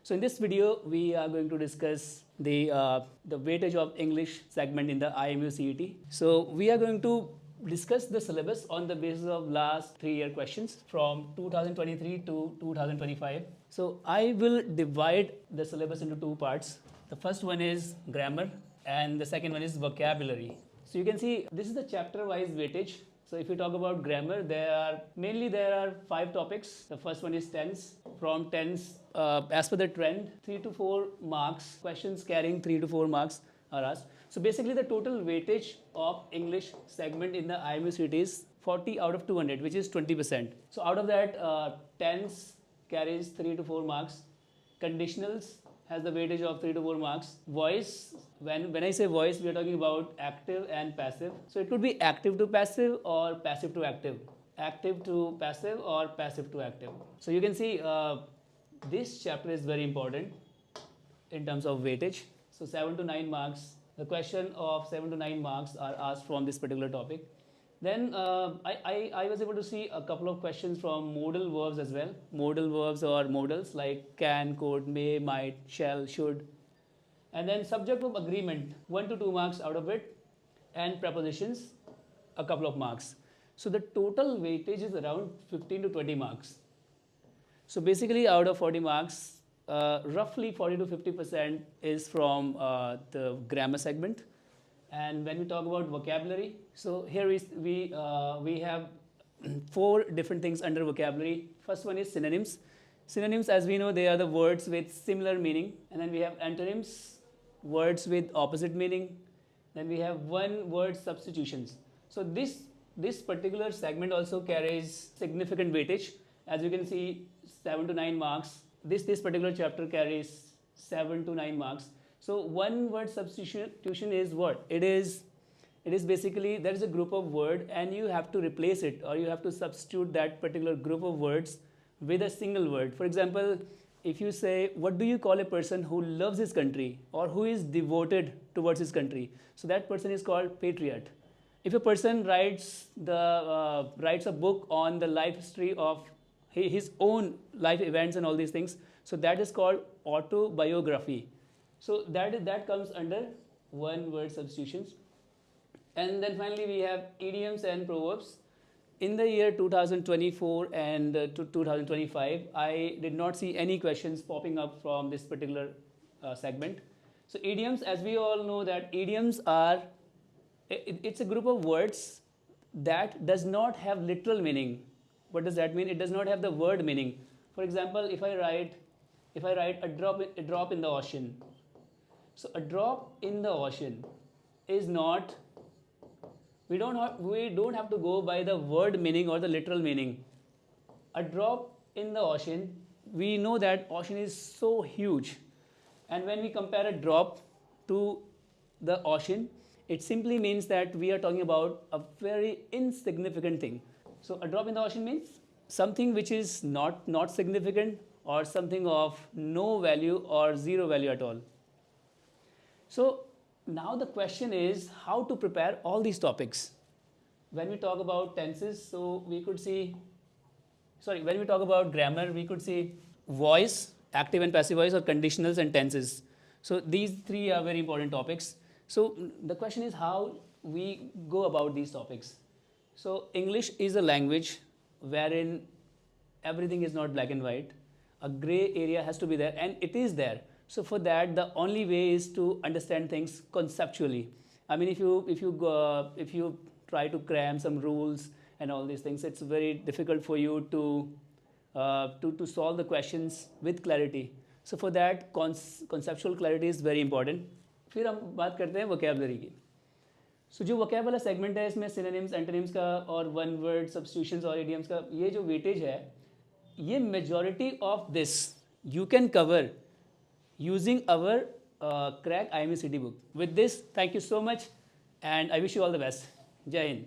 So in this video, we are going to discuss the weightage of English segment in the IMUCET. So we are going to discuss the syllabus on the basis of last 3-year questions from 2023 to 2025. So I will divide the syllabus into two parts. The first one is grammar and the second one is vocabulary. So you can see this is the chapter-wise weightage. So if you talk about grammar, there are 5 topics. The first one is tense. From tense, as per the trend, 3 to 4 marks, questions carrying 3 to 4 marks are asked. So basically the total weightage of English segment in the IMUCET is 40 out of 200, which is 20%. So out of that, tense carries 3 to 4 marks. Conditionals has the weightage of 3 to 4 marks. Voice, when I say voice, we are talking about active and passive. So it could be active to passive or passive to active. Active to passive or passive to active. So you can see this chapter is very important in terms of weightage. So 7 to 9 marks. The question of 7 to 9 marks are asked from this particular topic. Then I was able to see a couple of questions from modal verbs as well. Modal verbs or modals like can, could, may, might, shall, should. And then subject of agreement, 1 to 2 marks out of it. And prepositions, a couple of marks. So the total weightage is around 15 to 20 marks. So basically out of 40 marks, roughly 40 to 50% is from the grammar segment. And when we talk about vocabulary, so here we have 4 different things under vocabulary. First one is synonyms. Synonyms, as we know, they are the words with similar meaning. And then we have antonyms, words with opposite meaning. Then we have one word substitutions. So this particular segment also carries significant weightage. As you can see, 7 to 9 marks. This particular chapter carries 7 to 9 marks. So one word substitution is what? It is basically there is a group of word and you have to replace it or you have to substitute that particular group of words with a single word. For example, if you say, what do you call a person who loves his country or who is devoted towards his country? So that person is called patriot. If a person writes a book on the life history of his own life events and all these things, so that is called autobiography. So that comes under one word substitutions. And then finally we have idioms and proverbs. In the year 2024 and to 2025, I did not see any questions popping up from this particular segment. So idioms, as we all know that idioms are, it's a group of words that does not have literal meaning. What does that mean? It does not have the word meaning. For example, if I write a drop in the ocean. So a drop in the ocean is not, we don't have to go by the word meaning or the literal meaning. A drop in the ocean, we know that ocean is so huge. And when we compare a drop to the ocean, it simply means that we are talking about a very insignificant thing. So a drop in the ocean means something which is not significant or something of no value or zero value at all. So now the question is how to prepare all these topics. When we talk about tenses, so we could see, when we talk about grammar, we could see voice, active and passive voice, or conditionals and tenses. So these 3 are very important topics. So the question is how we go about these topics. So English is a language wherein everything is not black and white. A gray area has to be there, and it is there. So for that, the only way is to understand things conceptually. I mean, if you try to cram some rules and all these things, it's very difficult for you to solve the questions with clarity. So for that, conceptual clarity is very important. फिर हम बात करते हैं vocabulary की. So जो vocab वाला segment है, इसमें synonyms, antonyms का और one word substitutions और idioms का ये जो weightage है, ये majority of this you can cover using our crack IMUCET book. With this, thank you so much and I wish you all the best. Jai Hind.